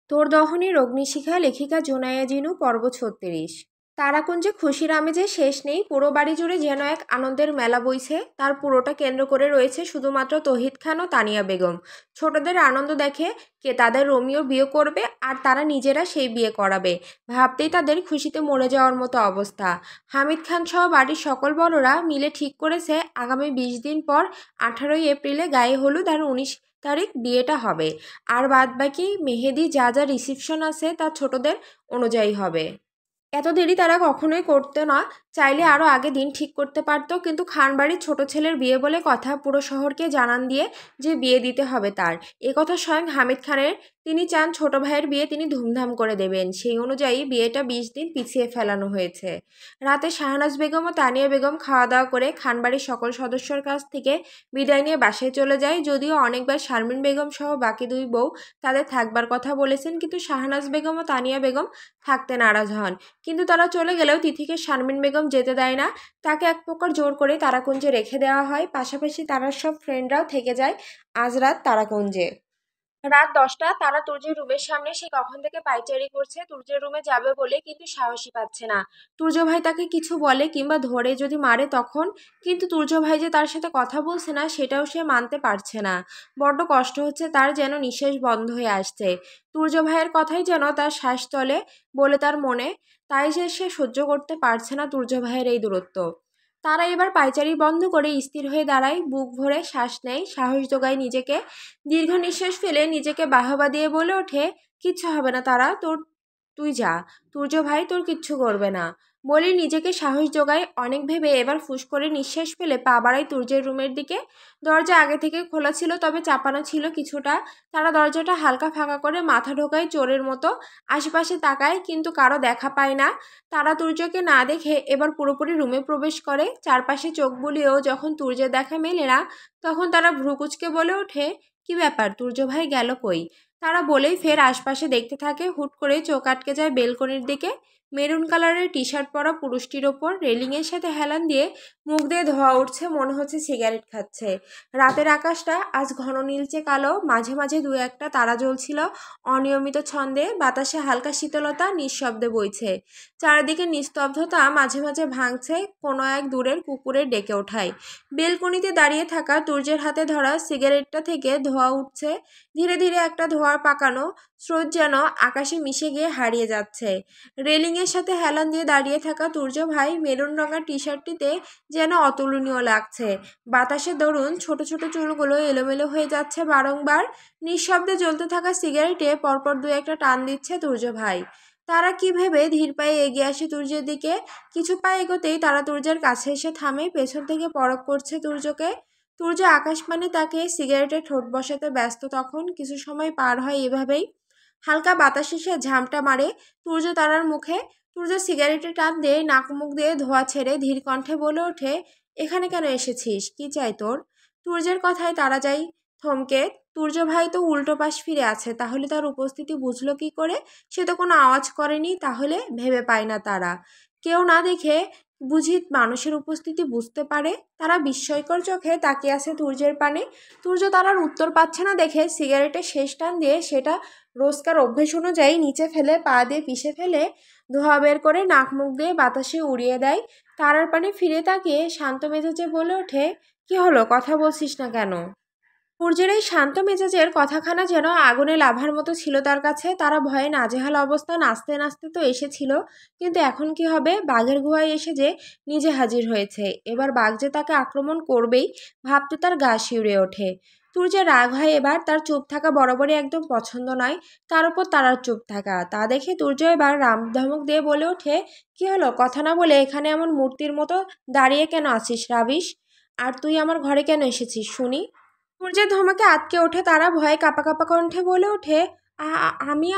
তোর দহনের অগ্নিশিখা লেখিকা জোনায়া জিনু পর্ব ৩৬। তারাকুঞ্জে খুশির আমেজে শেষ নেই। পুরো বাড়ি জুড়ে যেন এক আনন্দের মেলা বইছে। তার পুরোটা কেন্দ্র করে রয়েছে শুধুমাত্র তৌহিদ খান ও তানিয়া বেগম। ছোটদের আনন্দ দেখে কে তাদের রোমিও বিয়ে করবে আর তারা নিজেরা সেই বিয়ে করাবে, ভাবতেই তাদের খুশিতে মরে যাওয়ার মতো অবস্থা। হামিদ খান সহ বাড়ির সকল বড়রা মিলে ঠিক করেছে আগামী ২০ দিন পর ১৮ই এপ্রিলে গায়ে হলুদ আর ১৯ তারিখ বিয়েটা হবে। আর বাদবাকি মেহেদি যা যা রিসিপশন আছে তা ছোটদের অনুযায়ী হবে। এত দেরি তারা কখনোই করতো না। চাইলে আরও আগে দিন ঠিক করতে পারত, কিন্তু খানবাড়ির ছোট ছেলের বিয়ে বলে কথা, পুরো শহরকে জানান দিয়ে যে বিয়ে দিতে হবে তার। কথা স্বয়ং হামিদ খানের। তিনি চান ছোট ভাইয়ের বিয়ে তিনি ধুমধাম করে দেবেন। সেই অনুযায়ী বিয়েটা ২০ দিন পিছিয়ে ফেলানো হয়েছে। রাতে শাহনাজ বেগম ও তানিয়া বেগম খাওয়া দাওয়া করে খানবাড়ির সকল সদস্যর কাছ থেকে বিদায় নিয়ে বাসায় চলে যায়। যদিও অনেকবার শারমিন বেগম সহ বাকি দুই বউ তাদের থাকবার কথা বলেছেন, কিন্তু শাহনাজ বেগম ও তানিয়া বেগম থাকতে নারাজ হন। কিন্তু তারা চলে গেলেও তিথিকে শারমিন বেগম যেতে দেয় না। তাকে এক প্রকার জোর করে তারাকুঞ্জে রেখে দেওয়া হয়। পাশাপাশি তারার সব ফ্রেন্ডরাও থেকে যায় আজ রাত তারাকুঞ্জে। রাত ১০টা। তারা তুর্যের রুমের সামনে। সে কখন থেকে পায়চারি করছে তুর্যের রুমে যাবে বলে, কিন্তু সাহসী পাচ্ছে না। তুর্য ভাই তাকে কিছু বলে কিংবা ধরে যদি মারে তখন, কিন্তু তুর্য ভাই যে তার সাথে কথা বলছে না সেটাও সে মানতে পারছে না। বড্ড কষ্ট হচ্ছে তার, যেন নিঃশ্বাস বন্ধ হয়ে আসছে। তুর্য ভাইয়ের কথাই যেন তার শ্বাস তলে বলে তার মনে, তাই যে সে সহ্য করতে পারছে না তুর্য ভাইয়ের এই দূরত্ব। তারা এবার পায়চারি বন্ধ করে স্থির হয়ে দাঁড়ায়, বুক ভরে শ্বাস নেয়, সাহস জোগায় নিজেকে। দীর্ঘ নিঃশ্বাস ফেলে নিজেকে বাহবা দিয়ে বলে ওঠে, কিচ্ছু হবে না তারা, তুই যা, তুর্য ভাই তোর কিচ্ছু করবে না। বলে নিজেকে সাহস জোগায়। অনেক ভেবে এবার ফুস করে নিঃশ্বাস ফেলে পা বাড়ায় তুর্যের রুমের দিকে। দরজা আগে থেকে খোলা ছিল, তবে চাপানো ছিল কিছুটা। তারা দরজাটা হালকা ফাঁকা করে মাথা ঢোকায় চোরের মতো। আশেপাশে তাকায়, কিন্তু কারো দেখা পায় না। তারা তুর্যকে না দেখে এবার পুরোপুরি রুমে প্রবেশ করে। চারপাশে চোখ বুলিয়েও যখন তুর্যের দেখা মেলে না, তখন তারা ভ্রুকুচকে বলে ওঠে, কি ব্যাপার, তুর্য ভাই গেল কই? তারা বলেই ফের আশপাশে দেখতে থাকে। হুট করে চোখ আটকে যায় বেলকনির দিকে। মেরুন কালারের টি শার্ট পরা পুরুষটির ওপর রেলিংয়ের সাথে হেলান দিয়ে মুখ দিয়ে ধোয়া উঠছে, মনে হচ্ছে সিগারেট খাচ্ছে। রাতের আকাশটা আজ ঘন নীলচে কালো, মাঝে মাঝে দু একটা তারা জ্বলছিল অনিয়মিত ছন্দে। বাতাসে হালকা শীতলতা নিঃশব্দে বইছে। চারিদিকে নিস্তব্ধতা মাঝে মাঝে ভাঙছে কোনো এক দূরের কুকুরের ডেকে ওঠায়। বেলকনিতে দাঁড়িয়ে থাকা তুর্যের হাতে ধরা সিগারেটটা থেকে ধোঁয়া উঠছে। ধীরে ধীরে একটা ধোঁয়ার পাকানো স্রোত যেন আকাশে মিশে গিয়ে হারিয়ে যাচ্ছে। রেলিংয়ের সাথে হেলান দিয়ে দাঁড়িয়ে থাকা তুর্য ভাই মেরুন রঙের টি শার্টটিতে যেন অতুলনীয় লাগছে। বাতাসের দরুন ছোট ছোট চুলগুলো এলোমেলো হয়ে যাচ্ছে বারংবার। নিঃশব্দে জ্বলতে থাকা সিগারেটে পরপর দু একটা টান দিচ্ছে তুর্য ভাই। তারা কি ভেবে ধীর পায়ে এগিয়ে আসে তুর্যের দিকে। কিছু পা এগোতেই তারা তুর্যের কাছে এসে থামে, পেছন থেকে পরখ করছে তুর্যকে। তুর্য আকাশপানে তাকে সিগারেটে ঠোঁট বসাতে ব্যস্ত। তখন কিছু সময় পার হয় এভাবেই। হালকা বাতাস এসে ঝামটা মারে তুর্য তারার মুখে। তুর্য সিগারেটে টান দিয়ে নাক মুখ দিয়ে ধোঁয়া ছেড়ে ধীর কণ্ঠে বলে ওঠে, এখানে কেন এসেছিস, কি চাই তোর? তুর্যের কথায় তারা যায় থমকে। তুর্য ভাই তো উল্টো পাশ ফিরে আছে, তাহলে তার উপস্থিতি বুঝলো কি করে? সে তো কোনো আওয়াজ করেনি, তাহলে ভেবে পায় না তারা কেউ না দেখে বুঝি মানুষের উপস্থিতি বুঝতে পারে। তারা বিস্ময়কর চোখে তাকিয়ে আছে তুর্যের পানে। তুর্য তারার উত্তর পাচ্ছে না দেখে সিগারেটের শেষ টান দিয়ে সেটা রোজকার অভ্যেস অনুযায়ী নিচে ফেলে পা দিয়ে পিষে ফেলে ধোঁয়া বের করে নাক মুখ দিয়ে বাতাসে উড়িয়ে দেয়। তারার পানে ফিরে তাকিয়ে শান্ত মেজাজে বলে ওঠে, কি হলো, কথা বলছিস না কেন? সূর্যের এই শান্ত মেজাজের কথাখানা যেন আগুনে লাভার মতো ছিল তার কাছে। তারা ভয়ে নাজেহাল অবস্থা। নাচতে নাচতে তো এসেছিল, কিন্তু এখন কি হবে? বাঘের গুহায় এসে যে নিজে হাজির হয়েছে, এবার বাঘ যে তাকে আক্রমণ করবেই ভাবতে তার গা শিউরে ওঠে। সূর্যের রাগ হয় এবার। তার চুপ থাকা বরাবরই একদম পছন্দ নয়, তার উপর তারার চুপ থাকা। তা দেখে সূর্য এবার রাম ধমক দিয়ে বলে ওঠে, কি হলো, কথা না বলে এখানে এমন মূর্তির মতো দাঁড়িয়ে কেন আছিস রাবিশ? আর তুই আমার ঘরে কেন এসেছিস শুনি? সূর্যের ধমকে আঁতকে ওঠে তারা। ভয়ে কাঁপা কাঁপা কণ্ঠে বলে ওঠে, আমি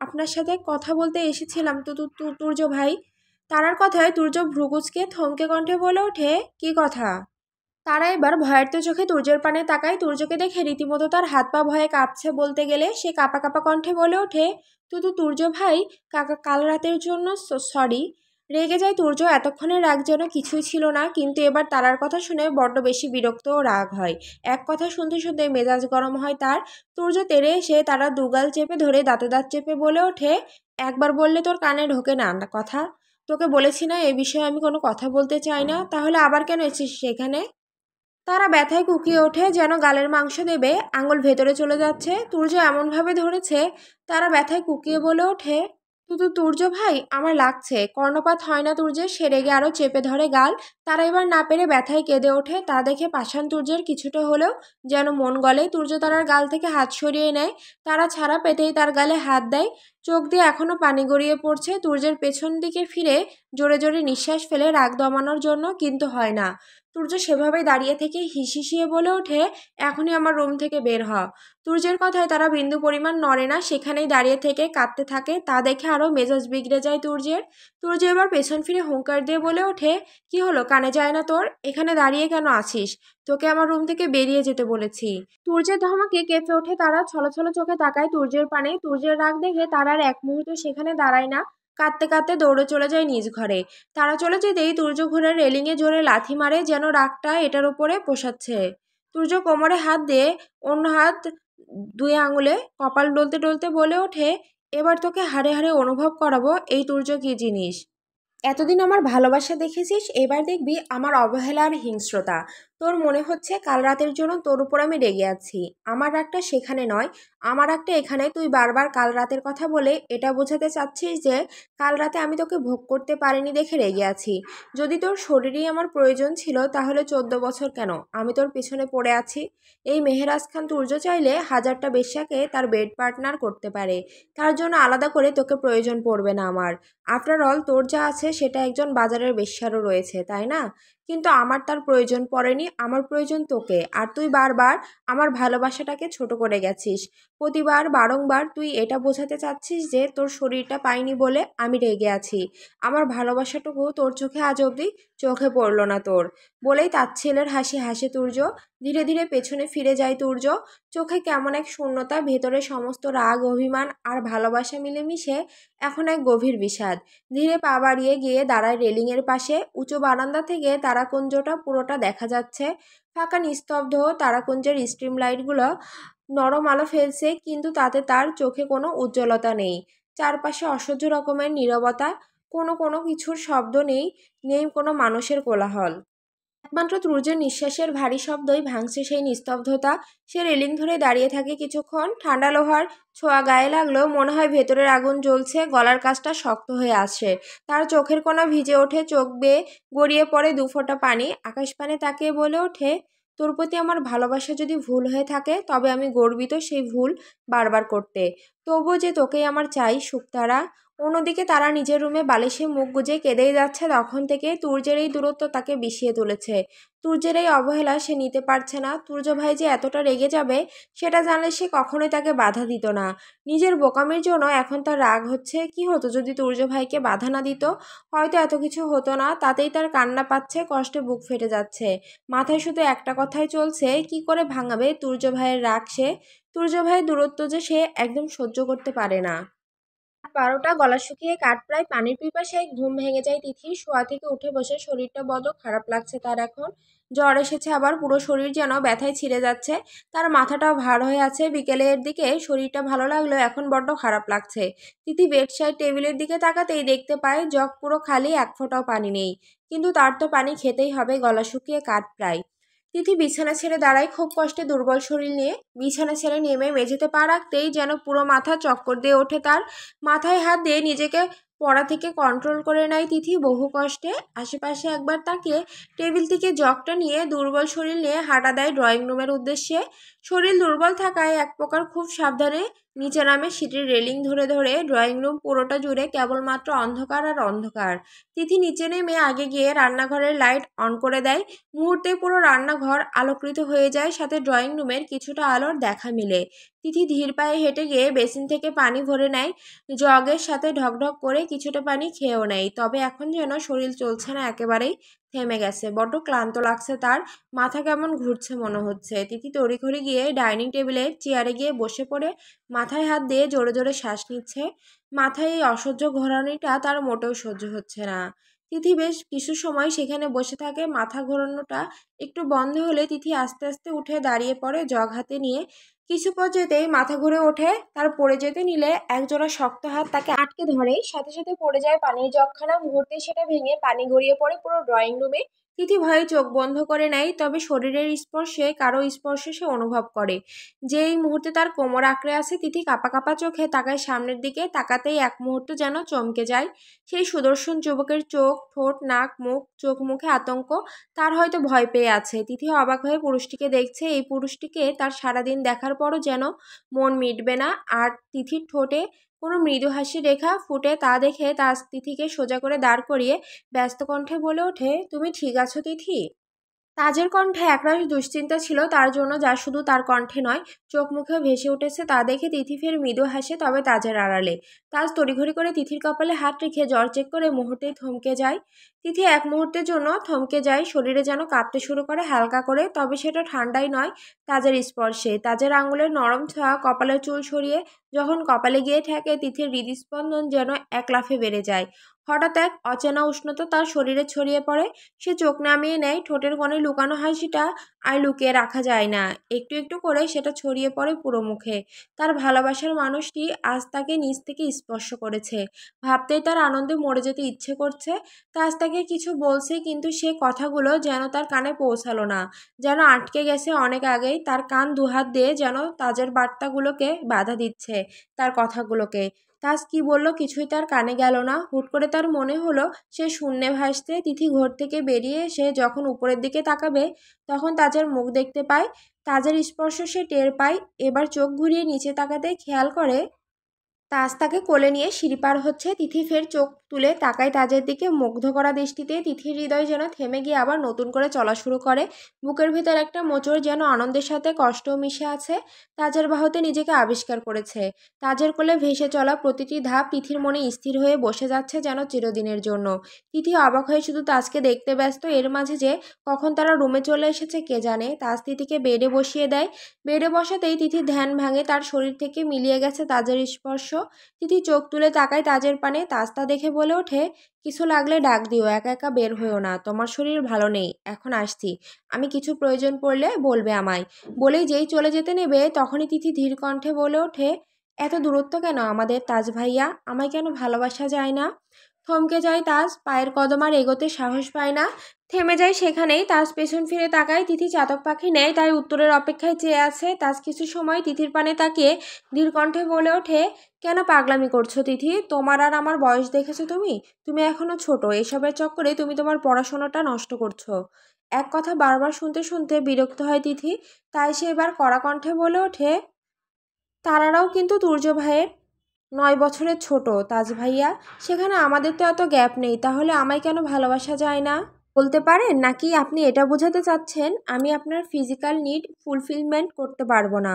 আপনার সাথে কথা বলতে এসেছিলাম তুর্য ভাই। তারার কথায় তুর্য ভ্রুকুচকে থমকে কণ্ঠে বলে ওঠে, কি কথা? তারা এবার ভয়ার্ত চোখে তুর্যের পানে তাকায়। তুর্যকে দেখে রীতিমতো তার হাত পা ভয়ে কাঁপছে বলতে গেলে। সে কাঁপা কাঁপা কণ্ঠে বলে ওঠে, তুর্য ভাই, কাল রাতের জন্য সরি। রেগে যায় তুর্য। এতক্ষণের রাগ যেন কিছুই ছিল না, কিন্তু এবার তারার কথা শুনে বড্ড বেশি বিরক্ত ও রাগ হয়। এক কথা শুনতে শুনতে মেজাজ গরম হয় তার। তুর্য তেড়ে এসে তারা দুগাল চেপে ধরে দাঁতে দাঁত চেপে বলে ওঠে, একবার বললে তোর কানে ঢোকে না কথা? তোকে বলেছি না এ বিষয়ে আমি কোনো কথা বলতে চাই না, তাহলে আবার কেন এসেছিস সেখানে? তারা ব্যথায় কুকিয়ে ওঠে, যেন গালের মাংস দেবে, আঙুল ভেতরে চলে যাচ্ছে। তুর্য এমনভাবে ধরেছে, তারা ব্যথায় কুকিয়ে বলে ওঠে, শুধু তুর্য ভাই আমার লাগছে। কর্ণপাত হয় না তুর্যের, সে রেগে আরও চেপে ধরে গাল। তারা এবার না পেরে ব্যথায় কেঁদে ওঠে। তা দেখে পাষাণ তুর্যের কিছুটা হলেও যেন মন গলে। তুর্য তারার গাল থেকে হাত সরিয়ে নেয়। তারা ছাড়া পেতেই তার গালে হাত দেয়। চোখ দিয়ে এখনো পানি গড়িয়ে পড়ছে। তুর্যের পেছন দিকে ফিরে জোরে জোরে নিঃশ্বাস ফেলে রাগ দমানোর জন্য, কিন্তু হয় না। তুর্য সেভাবেই দাঁড়িয়ে থেকে হিসিয়ে বলে ওঠে, এখনই আমার রুম থেকে বের হ। তুর্যের কথায় তারা বিন্দু পরিমাণ নড়ে না, সেখানেই দাঁড়িয়ে থেকে কাঁদতে থাকে। তা দেখে আরও মেজাজ বিগড়ে যায় তুর্যের। তুর্য এবার পেছন ফিরে হুঙ্কার দিয়ে বলে ওঠে, কি হলো, কানে যায় না তোর? এখানে দাঁড়িয়ে কেন আছিস? তোকে আমার রুম থেকে বেরিয়ে যেতে বলেছি। তুর্যের ধমকে কেঁপে ওঠে তারা, ছলছল চোখে তাকায় তুর্যের পানে। তুর্যের রাগ দেখে তারা আর এক মুহূর্ত সেখানে দাঁড়ায় না, কাঁদতে কাঁদতে দৌড়ে চলে যায় নিজ ঘরে। তারা চলে যেতেই তুর্য ঘোড়ার রেলিংয়ে জোরে লাথি মারে, যেন রাগটা এটার উপরে পোষাচ্ছে। তুর্য কোমরে হাত দিয়ে অন্য হাত দুই আঙুলে কপাল ডলতে ডলতে বলে ওঠে, এবার তোকে হাড়ে হাড়ে অনুভব করাবো এই তুর্য কি জিনিস। এতদিন আমার ভালোবাসা দেখেছিস, এবার দেখবি আমার অবহেলা আর হিংস্রতা। তোর মনে হচ্ছে কাল রাতের জন্য তোর উপর আমি রেগে আছি। আমার রাগটা সেখানে নয়, আমার রাগটা এখানে। তুই বারবার কাল রাতের কথা বলে এটা বোঝাতে চাচ্ছিস যে কাল রাতে আমি তোকে ভোগ করতে পারিনি দেখে রেগে আছি। যদি তোর শরীরেই আমার প্রয়োজন ছিল, তাহলে 14 বছর কেন আমি তোর পিছনে পড়ে আছি? এই মেহেরাজ খান তুর্য চাইলে হাজারটা বেশ্যাকে তার বেড পার্টনার করতে পারে। তার জন্য আলাদা করে তোকে প্রয়োজন পড়বে না আমার। আফটার অল তোর যা আছে সেটা একজন বাজারের বেশ্যারও রয়েছে, তাই না? কিন্তু আমার তার প্রয়োজন পড়েনি, আমার প্রয়োজন তোকে। আর তুই বারবার আমার ভালোবাসাটাকে ছোট করে গেছিস। প্রতিবার বারংবার তুই এটা বোঝাতে চাচ্ছিস যে তোর শরীরটা পাইনি বলে আমি রেগে আছি। আমার ভালোবাসাটুকু তোর চোখে আজ অবধি চোখে পড়লো না তোর। বলেই তাচ্ছিলের হাসি হাসে তুর্য। ধীরে ধীরে পেছনে ফিরে যায় তুর্য। চোখে কেমন এক শূন্যতা, ভেতরে সমস্ত রাগ অভিমান আর ভালোবাসা মিলেমিশে এখন এক গভীর বিষাদ। ধীরে পা বাড়িয়ে গিয়ে দাঁড়ায় রেলিংয়ের পাশে। উঁচু বারান্দা থেকে তারাকুঞ্জটা পুরোটা দেখা যাচ্ছে। ফাঁকা নিস্তব্ধ, তারাকুঞ্জের স্ট্রিম লাইটগুলো নরম আলো ফেলছে, কিন্তু তাতে তার চোখে কোনো উজ্জ্বলতা নেই। চারপাশে অসহ্য রকমের নীরবতা, কোনো কোনো কিছুর শব্দ নেই, নেই কোনো মানুষের কোলাহল। একমাত্র তুর্যের নিঃশ্বাসের ভারী শব্দই ভাঙছে সেই নিস্তব্ধতা। সে রেলিং ধরে দাঁড়িয়ে থাকে কিছুক্ষণ। ঠান্ডা লোহার ছোঁয়া গায়ে লাগলেও মনে হয় ভেতরের আগুন জ্বলছে, গলার কাছটা শক্ত হয়ে আসে। তার চোখের কোণা ভিজে ওঠে, চোখ বেয়ে গড়িয়ে পড়ে দুফোঁটা পানি। আকাশপানে তাকিয়ে বলে ওঠে, তোর প্রতি আমার ভালোবাসা যদি ভুল হয়ে থাকে, তবে আমি গর্বিত সেই ভুল বারবার করতে। তবুও যে তোকেই আমার চাই শুকতারা। অন্যদিকে তারা নিজের রুমে বালিশে মুখ গুজে কেঁদেই যাচ্ছে। তখন থেকে তুর্যের এই দূরত্ব তাকে বিষিয়ে তুলেছে। তুর্যের এই অবহেলা সে নিতে পারছে না। তুর্য ভাই যে এতটা রেগে যাবে সেটা জানলে সে কখনোই তাকে বাধা দিত না। নিজের বোকামির জন্য এখন তার রাগ হচ্ছে। কি হতো যদি তুর্য ভাইকে বাধা না দিত? হয়তো এত কিছু হতো না। তাতেই তার কান্না পাচ্ছে, কষ্টে বুক ফেটে যাচ্ছে। মাথায় শুধু একটা কথাই চলছে, কি করে ভাঙাবে তুর্য ভাইয়ের রাগ সে। তুর্য ভাইয়ের দূরত্ব যে সে একদম সহ্য করতে পারে না। 12টা, গলা শুকিয়ে কাঠ প্রায়, পানির পিপাসায় ঘুম ভেঙে যায় তিথির। শোয়া থেকে উঠে বসে শরীরটা বড্ড খারাপ লাগছে তার এখন। জ্বর এসেছে আবার, পুরো শরীর যেন ব্যথায় ছিঁড়ে যাচ্ছে। তার মাথাটাও ভার হয়ে আছে। বিকেলের দিকে শরীরটা ভালো লাগলেও এখন বড্ড খারাপ লাগছে। তিথি বেডসাইড টেবিলের দিকে তাকাতেই দেখতে পায় জগ পুরো খালি, এক ফোঁটাও পানি নেই। কিন্তু তার তো পানি খেতেই হবে, গলা শুকিয়ে কাঠ প্রায়। তিথি বিছানা ছেড়ে দাঁড়ায় খুব কষ্টে, দুর্বল শরীর নিয়ে। বিছানা ছেড়ে নেমে মেঝেতে পা রাখতেই যেন পুরো মাথা চক্কর দিয়ে ওঠে তার। মাথায় হাত দিয়ে নিজেকে পড়া থেকে কন্ট্রোল করে নেয় তিথি বহু কষ্টে। আশেপাশে একবার তাকিয়ে টেবিল থেকে জগটা নিয়ে দুর্বল শরীর নিয়ে হাঁটা দেয় ড্রয়িং রুমের উদ্দেশ্যে। শরীর দুর্বল থাকায় এক প্রকার খুব সাবধানে নিচে নামে, সিঁড়ির রেলিং ধরে ধরে। ড্রয়িং রুম পুরোটা জুড়ে কেবলমাত্র অন্ধকার আর অন্ধকার। তিথি নিচে নেমে আগে গিয়ে রান্নাঘরের লাইট অন করে দেয়। মুহূর্তে পুরো রান্নাঘর আলোকৃত হয়ে যায়, সাথে ড্রয়িং রুমের কিছুটা আলোর দেখা মিলে। তিথি ধীর পায়ে হেঁটে গিয়ে বেসিন থেকে পানি ভরে নেয়, জগের সাথে ঢকঢক করে কিছুটা পানি খেয়েও নেয়। তবে এখন যেন শরীর চলছে না, একেবারেই থেমে গেছে। বড্ড ক্লান্ত লাগছে তার, মাথা কেমন ঘুরছে মনে হচ্ছে। তিথি তড়িঘড়ি গিয়ে ডাইনিং টেবিলের চেয়ারে গিয়ে বসে পড়ে মাথায় হাত দিয়ে জোরে জোরে শ্বাস নিচ্ছে। মাথায় এই অসহ্য ঘোরানিটা তার মোটেও সহ্য হচ্ছে না। তিথি বেশ কিছু সময় সেখানে বসে থাকে। মাথা ঘোরানোটা একটু বন্ধ হলে তিথি আস্তে আস্তে উঠে দাঁড়িয়ে পড়ে জগ হাতে নিয়ে। কিছু পর যেতেই মাথা ঘুরে ওঠে, তার পড়ে যেতে নিলে একজোড়া শক্ত হাত তাকে আটকে ধরে, সাথে সাথে পড়ে যায় পানির জগখানা। মুহূর্তে সেটা ভেঙে পানি গড়িয়ে পড়ে পুরো ড্রয়িং রুমে। তিথি ভয়ে চোখ বন্ধ করে নেয়, তবে শরীরের স্পর্শে, কারো স্পর্শে সে অনুভব করে যে এই মুহূর্তে তার কোমর আঁকড়ে আছে। তিথি কাঁপা কাঁপা চোখে তাকায় সামনের দিকে, তাকাতেই এক মুহূর্ত যেন চমকে যায়। সেই সুদর্শন যুবকের চোখ, ঠোঁট, নাক, মুখ, চোখ মুখে আতঙ্ক। তার হয়তো ভয় পেয়ে আছে। তিথি অবাক হয়ে পুরুষটিকে দেখছে। এই পুরুষটিকে তার সারাদিন দেখার পরও যেন মন মিটবে না। আর তিথির ঠোঁটে কোনো মৃদু হাসি রেখা ফুটে, তা দেখে তার তিথিকে সোজা করে দাঁড় করিয়ে ব্যস্ত কণ্ঠে বলে ওঠে, তুমি ঠিক আছো তিথি? তাজের কণ্ঠে একরাশ দুশ্চিন্তা ছিল তার জন্য, যা শুধু তার কণ্ঠে নয়, চোখ মুখেও ভেসে উঠেছে। তা দেখে তিথি ফের মৃদু হাসে, তবে তাজের আড়ালে। তাজ তড়িঘড়ি করে তিথির কপালে হাত রেখে জ্বর চেক করে মুহূর্তেই থমকে যায়। তিথি এক মুহূর্তের জন্য থমকে যায়, শরীরে যেন কাঁপতে শুরু করে হালকা করে। তবে সেটা ঠান্ডাই নয়, তাজের স্পর্শে। তাজের আঙুলের নরম ছোঁয়া কপালের চুল সরিয়ে যখন কপালে গিয়ে ঠেকে, তিথির হৃদস্পন্দন যেন এক লাফে বেড়ে যায়। হঠাৎ এক অচেনা উষ্ণতা তার শরীরে ছড়িয়ে পড়ে। সে চোখ নামিয়ে নেয়, ঠোঁটের কোণে লুকানো হাসিটা আর লুকিয়ে রাখা যায় না। একটু একটু করে সেটা ছড়িয়ে পড়ে পুরো মুখে। তার ভালোবাসার মানুষটি আজ তাকে নিজ থেকে স্পর্শ করেছে। ভাবতেই তার আনন্দে মরে যেতে ইচ্ছে করছে। তাজ তাকে কিছু বলছে, কিন্তু সে কথাগুলো যেন তার কানে পৌঁছালো না, যেন আটকে গেছে অনেক আগেই। তার কান দুহাত দিয়ে যেন তাজের বার্তাগুলোকে বাধা দিচ্ছে, তার কথাগুলোকে। তাজ কি বলল কিছুই তার কানে গেল না। হুট করে তার মনে হলো সে শূন্যে ভাসছে। তিথি ঘর থেকে বেরিয়ে এসে যখন উপরের দিকে তাকাবে, তখন তাজের মুখ দেখতে পায়, তাজের স্পর্শ সে টের পায়। এবার চোখ ঘুরিয়ে নিচে তাকাতে খেয়াল করে তাজ তাকে কোলে নিয়ে সিঁড়ি পার হচ্ছে। তিথি ফের চোখ তুলে তাকায় তাজের দিকে। মুগ্ধ করা দৃষ্টিতে তিথির হৃদয় যেন থেমে গিয়ে আবার নতুন করে চলা শুরু করে। বুকের ভিতর একটা মোচড়, যেন আনন্দের সাথে কষ্টও মিশে আছে। তাজের বাহুতে নিজেকে আবিষ্কার করেছে। তাজের কোলে ভেসে চলা প্রতিটি ধাপ তিথির মনে স্থির হয়ে বসে যাচ্ছে যেন চিরদিনের জন্য। তিথি অবাক হয়ে শুধু তাজকে দেখতে ব্যস্ত। এর মাঝে যে কখন তারা রুমে চলে এসেছে কে জানে। তাজ তিথিকে বেডে বসিয়ে দেয়। বেডে বসাতেই তিথির ধ্যান ভাঙে, তার শরীর থেকে মিলিয়ে গেছে তাজের স্পর্শ। তিথি চোখ তুলে তাকায় তাজের পানে। তাজ তা দেখে বলে ওঠে, কিছু লাগলে ডাক দিও, একা একা বের হইও না। তোমার শরীর ভালো নেই, এখন আসছি। আমি কিছু প্রয়োজন পড়লে বলবে আমায়। বলেই যেই চলে যেতে নেবে, তখনই তিথি ধীর কণ্ঠে বলে ওঠে, এত দূরত্ব কেন আমাদের তাজ ভাইয়া? আমায় কেন ভালোবাসা যায় না? থমকে যায় তাজ, পায়ের কদম আর এগোতে সাহস পায় না, থেমে যায় সেখানেই। তাজ পেছন ফিরে তাকায়। তিথি চাতক পাখি নেয়, তাই উত্তরের অপেক্ষায় চেয়ে আছে। তাজ কিছু সময় তিথির পানে তাকিয়ে ধীর কণ্ঠে বলে ওঠে, কেন পাগলামি করছো তিথি? তোমার আর আমার বয়স দেখেছো তুমি? তুমি এখনো ছোট। এসবের চক্করে তুমি তোমার পড়াশোনাটা নষ্ট করছো। এক কথা বারবার শুনতে শুনতে বিরক্ত হয় তিথি, তাই সে এবার কড়া কণ্ঠে বলে ওঠে, তারারাও কিন্তু তুর্য ভাইয়ের 9 বছরের ছোট তাজ ভাইয়া। সেখানে আমাদের তো এত গ্যাপ নেই, তাহলে আমায় কেন ভালোবাসা যায় না? বলতে পারেন, নাকি আপনি এটা বোঝাতে চাচ্ছেন আমি আপনার ফিজিক্যাল নিড ফুলফিলমেন্ট করতে পারবো না?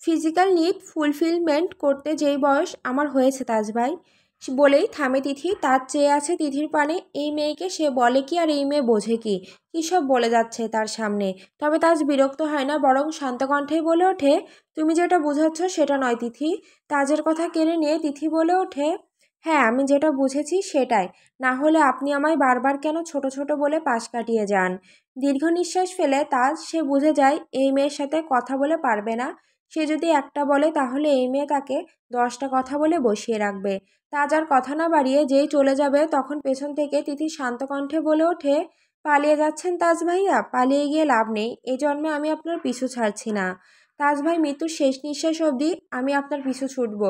ফিজিক্যাল নিড ফুলফিলমেন্ট করতে যেই বয়স আমার হয়েছে তাজ ভাই। বলেই থামে তিথি। তার চেয়ে আছে তিথির পানে। এই মেয়েকে সে বলে কি, আর এই মেয়ে বোঝে কি? কী সব বলে যাচ্ছে তার সামনে। তবে তাজ বিরক্ত হয় না, বরং শান্ত কণ্ঠেই বলে ওঠে, তুমি যেটা বোঝাচ্ছ সেটা নয় তিথি। তাজের কথা কেড়ে নিয়ে তিথি বলে ওঠে, হ্যাঁ আমি যেটা বুঝেছি সেটাই। না হলে আপনি আমায় বারবার কেন ছোট ছোট বলে পাশ কাটিয়ে যান? দীর্ঘ নিঃশ্বাস ফেলে তাজ সে বুঝে যায় এই মেয়ের সাথে কথা বলে পারবে না। সে যদি একটা বলে, তাহলে এই মেয়ে তাকে 10টা কথা বলে বসিয়ে রাখবে। তাজ আর কথা না বাড়িয়ে যেই চলে যাবে, তখন পেছন থেকে তিথি শান্ত কণ্ঠে বলে ওঠে, পালিয়ে যাচ্ছেন তাজ ভাইয়া? পালিয়ে গিয়ে লাভ নেই। এই জন্মে আমি আপনার পিছু ছাড়ছি না। তাজ ভাই, মৃত্যুর শেষ নিঃশ্বাস অবধি আমি আপনার পিছু ছুটব।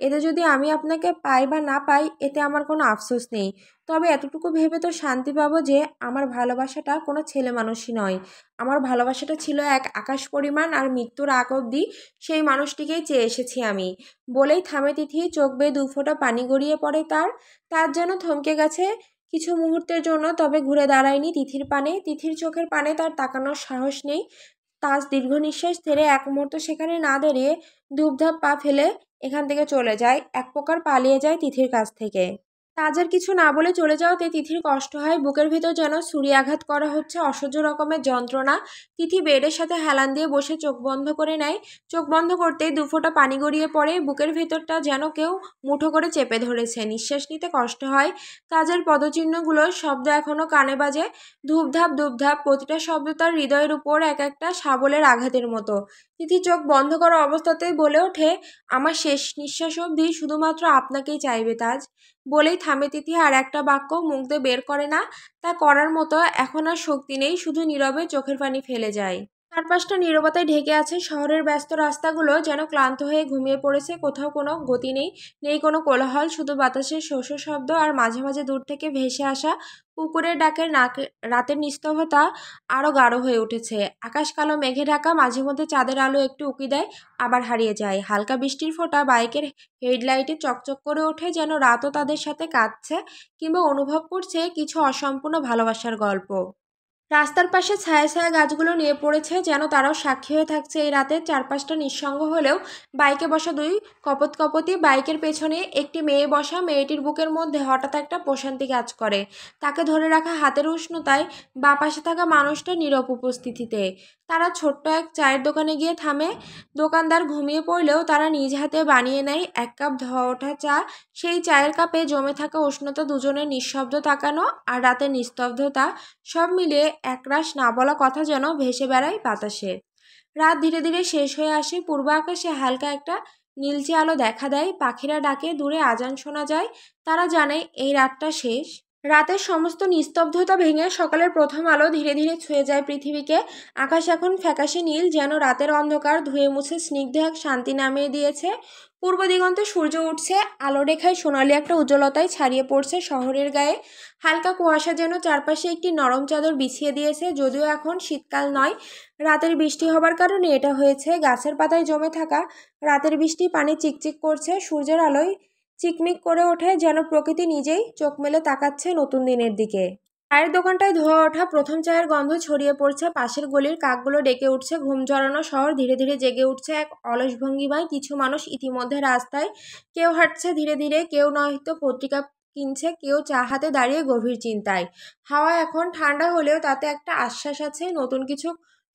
এতে যদি আমি আপনাকে পাই বা না পাই, এতে আমার কোনো আফসোস নেই। তবে এতটুকু ভেবে তো শান্তি পাবো যে আমার ভালোবাসাটা কোনো ছেলে মানুষই নয়। আমার ভালোবাসাটা ছিল এক আকাশ পরিমাণ, আর মৃত্যুর আগ অবধি সেই মানুষটিকেই চেয়ে এসেছি আমি। বলেই থামে তিথি। চোখ বেয়ে 2 ফোঁটা পানি গড়িয়ে পড়ে তার। তার যেন থমকে গেছে কিছু মুহূর্তের জন্য, তবে ঘুরে দাঁড়ায়নি তিথির পানে। তিথির চোখের পানে তার তাকানোর সাহস নেই। তাজ দীর্ঘ নিঃশ্বাস ছেড়ে এক মুহূর্ত সেখানে না দাঁড়িয়ে ধূপধাপ পা ফেলে এখান থেকে চলে যায়, এক প্রকার পালিয়ে যায় তিথির কাছ থেকে। তাজের কিছু না বলে চলে যাওয়াতে তিথির কষ্ট হয়, বুকের ভেতর যেন ছুরি আঘাত করা হচ্ছে, অসহ্য রকমের যন্ত্রণা। তিথি বেডের সাথে হেলান দিয়ে বসে চোখ বন্ধ করে নেয়। চোখ বন্ধ করতেই দুফোঁটা পানি গড়িয়ে পড়ে, বুকের ভেতরটা যেন কেউ মুঠো করে চেপে ধরেছে। নিঃশ্বাস নিতে কষ্ট হয়। তাজের পদচিহ্নগুলোর শব্দ এখনো কানে বাজে, ধূপধাপ ধূপধাপ, প্রতিটা শব্দ তার হৃদয়ের উপর এক একটা শাবলের আঘাতের মতো। তিথি চোখ বন্ধ করা অবস্থাতেই বলে ওঠে, আমার শেষ নিঃশ্বাস অবধি শুধুমাত্র আপনাকেই চাইবে তাজ। বলেই থামে তিথি, আর একটা বাক্য মুখ দিয়ে বের করে না। তা করার মতো এখন আর শক্তি নেই, শুধু নীরবে চোখের পানি ফেলে যায়। চারপাশটা নীরবতায় ঢেকে আছে, শহরের ব্যস্ত রাস্তাগুলো যেন ক্লান্ত হয়ে ঘুমিয়ে পড়েছে, কোথাও কোনো গতি নেই, নেই কোনো কোলাহল, শুধু বাতাসের শোষ শব্দ আর মাঝে মাঝে দূর থেকে ভেসে আসা কুকুরের ডাকের নাকে। রাতের নিস্তব্ধতা আরও গাঢ় হয়ে উঠেছে, আকাশ কালো মেঘে ঢাকা, মাঝে মধ্যে চাঁদের আলো একটু উঁকি দেয়, আবার হারিয়ে যায়। হালকা বৃষ্টির ফোঁটা বাইকের হেডলাইটে চকচক করে ওঠে, যেন রাতও তাদের সাথে কাঁদছে, কিংবা অনুভব করছে কিছু অসম্পূর্ণ ভালোবাসার গল্প। রাস্তার পাশে ছায়া ছায়া গাছগুলো নিয়ে পড়েছে, যেন তারাও সাক্ষী হয়ে থাকছে এই রাতে। চারপাশটা নিঃসঙ্গ হলেও বাইকে বসা দুই কপতি বাইকের পেছনে একটি মেয়ে বসা, মেয়েটির বুকের মধ্যে হঠাৎ একটা প্রশান্তি কাজ করে, তাকে ধরে রাখা হাতের উষ্ণতায়, বা পাশে থাকা মানুষটা নীরব উপস্থিতিতে। তারা ছোট্ট এক চায়ের দোকানে গিয়ে থামে। দোকানদার ঘুমিয়ে পড়লেও তারা নিজ হাতে বানিয়ে নেয় এক কাপ ধোয়া ওঠা চা। সেই চায়ের কাপে জমে থাকা উষ্ণতা, দুজনের নিঃশব্দ তাকানো আর রাতের নিস্তব্ধতা, সব মিলিয়ে একরাশ না বলা কথা যেন ভেসে বেড়ায় বাতাসে। রাত ধীরে ধীরে শেষ হয়ে আসে, পূর্ব আকাশে হালকা একটা নীলচে আলো দেখা দেয়, পাখিরা ডাকে, দূরে আজান শোনা যায়। তারা জানে এই রাতটা শেষ। রাতের সমস্ত নিস্তব্ধতা ভেঙে সকালের প্রথম আলো ধীরে ধীরে ছুঁয়ে যায় পৃথিবীকে। আকাশ এখন ফ্যাকাশে নীল, যেন রাতের অন্ধকার ধুয়ে মুছে স্নিগ্ধ এক শান্তি নামিয়ে দিয়েছে। পূর্ব দিগন্তে সূর্য উঠছে, আলো রেখায় সোনালি একটা উজ্জ্বলতায় ছাড়িয়ে পড়ছে শহরের গায়ে। হালকা কুয়াশা যেন চারপাশে একটি নরম চাদর বিছিয়ে দিয়েছে, যদিও এখন শীতকাল নয়, রাতের বৃষ্টি হবার কারণে এটা হয়েছে। গাছের পাতায় জমে থাকা রাতের বৃষ্টি পানি চিকচিক করছে, সূর্যের আলোয় চিকমিক করে ওঠে, যেন প্রকৃতি নিজেই চোখ মেলে তাকাচ্ছে নতুন দিনের দিকে। চায়ের দোকানটায় ধোয়া ওঠা প্রথম চায়ের গন্ধ ছড়িয়ে পড়ছে, পাশের গলির কাকগুলো ডেকে উঠছে, ঘুম জড়ানো শহর ধীরে ধীরে জেগে উঠছে এক অলস ভঙ্গিমায়। কিছু মানুষ ইতিমধ্যে রাস্তায়, কেউ হাঁটছে ধীরে ধীরে, কেউ নয়তো পত্রিকা কিনছে, কেউ চা হাতে দাঁড়িয়ে গভীর চিন্তায়। হাওয়া এখন ঠান্ডা হলেও তাতে একটা আশ্বাস আছে নতুন কিছু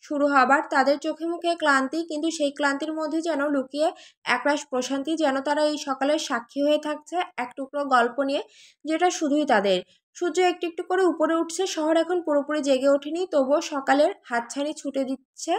শুরু হবার। তাদের চোখে মুখে ক্লান্তি, কিন্তু সেই ক্লান্তির মধ্যে যেন লুকিয়ে একরাশ প্রশান্তি, যেন তারা এই সকালের সাক্ষী হয়ে থাকছে এক টুকরো গল্প নিয়ে, যেটা শুধুই তাদের। সূর্য একটু একটু করে উপরে উঠছে, শহর এখন পুরোপুরি জেগে ওঠেনি, তবুও সকালের হাতছানি ছুটে দিচ্ছে।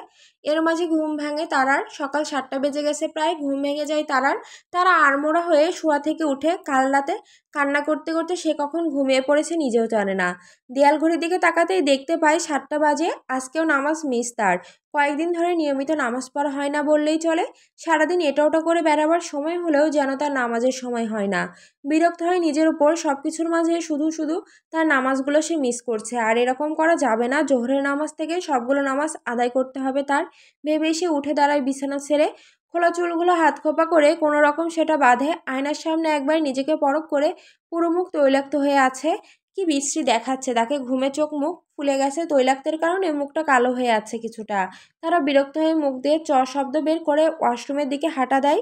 এর মাঝে ঘুম ভাঙে তারার, সকাল 7টা বেজে গেছে প্রায়, ঘুম ভেঙে যায় তারার। তারা আড়মোড়া হয়ে শোয়া থেকে উঠে, কাল রাতে কান্না করতে করতে সে কখন ঘুমিয়ে পড়েছে নিজেও জানে না। দেয়াল ঘড়ির দিকে তাকাতেই দেখতে পায় 7টা বাজে। আজকেও নামাজ মিস তার, কয়েকদিন ধরে নিয়মিত নামাজ পড়া হয় না বললেই চলে। সারাদিন এটা ওটা করে বেড়াবার সময় হলেও যেন তার নামাজের সময় হয় না। বিরক্ত হয় নিজের উপর, সব কিছুর মাঝে শুধু শুধু তার নামাজগুলো সে মিস করছে। আর এরকম করা যাবে না, জোহরের নামাজ থেকে সবগুলো নামাজ আদায় করতে হবে তার। ভেবেই সে উঠে দাঁড়ায় বিছানা ছেড়ে, খোলা চুলগুলো হাত খোপা করে কোনো রকম সেটা বাঁধে। আয়নার সামনে একবার নিজেকে পরখ করে, পুরো মুখ তৈলাক্ত হয়ে আছে, কি বিশ্রী দেখাচ্ছে তাকে। ঘুমে চোখ মুখ ফুলে গেছে, তৈলাক্তের কারণে মুখটা কালো হয়ে আছে কিছুটা। তারা বিরক্ত হয়ে মুখ দিয়ে চ শব্দ বের করে ওয়াশরুমের দিকে হাঁটা দেয়।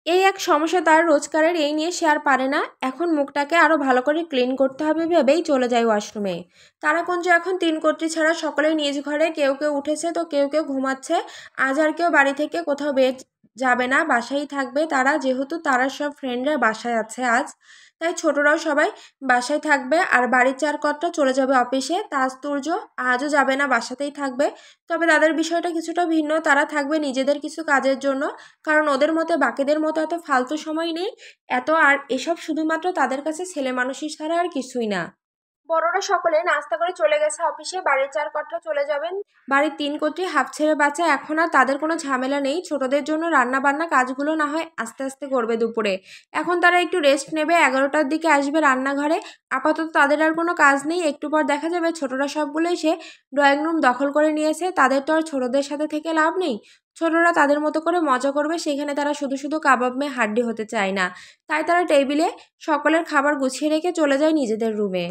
এই এক সমস্যা তার রোজকারের, এই নিয়ে সে আর পারে না। এখন মুখটাকে আরও ভালো করে ক্লিন করতে হবে ভেবেই চলে যায় ওয়াশরুমে। তারাকুঞ্জ এখন 3 কর্ত্রী ছাড়া সকলেই নিজ ঘরে, কেউ কেউ উঠেছে তো কেউ কেউ ঘুমাচ্ছে। আজ আর কেউ বাড়ি থেকে কোথাও বের যাবে না, বাসায় থাকবে তারা, যেহেতু তারা সব ফ্রেন্ডরা বাসায় আছে আজ, তাই ছোটরাও সবাই বাসায় থাকবে। আর বাড়ির 4 কর্তা চলে যাবে অফিসে, তাজ তুর্য আজও যাবে না, বাসাতেই থাকবে। তবে তাদের বিষয়টা কিছুটা ভিন্ন, তারা থাকবে নিজেদের কিছু কাজের জন্য, কারণ ওদের মতে বাকিদের মতো এত ফালতু সময় নেই এত। আর এসব শুধুমাত্র তাদের কাছে ছেলে মানুষই ছাড়া আর কিছুই না। বড়রা সকলে নাস্তা করে চলে গেছে অফিসে, বাড়ির 4 কর্তা চলে যাবেন। বাড়ির 3 কর্ত্রী হাফ ছেড়ে বাঁচা, এখন আর তাদের কোনো ঝামেলা নেই। ছোটদের জন্য রান্না বান্না কাজগুলো না হয় আস্তে আস্তে করবে দুপুরে, এখন তারা একটু রেস্ট নেবে। 11টার দিকে আসবে রান্নাঘরে। আপাতত তাদের আর কোনো কাজ নেই, একটু পর দেখা যাবে ছোটরা সবগুলো এসে ড্রয়িং রুম দখল করে নিয়েছে। তাদের তো আর ছোটদের সাথে থেকে লাভ নেই, ছোটরা তাদের মতো করে মজা করবে, সেখানে তারা শুধু শুধু কাবাব মেয়ে হাড্ডি হতে চায় না। তাই তারা টেবিলে সকলের খাবার গুছিয়ে রেখে চলে যায় নিজেদের রুমে।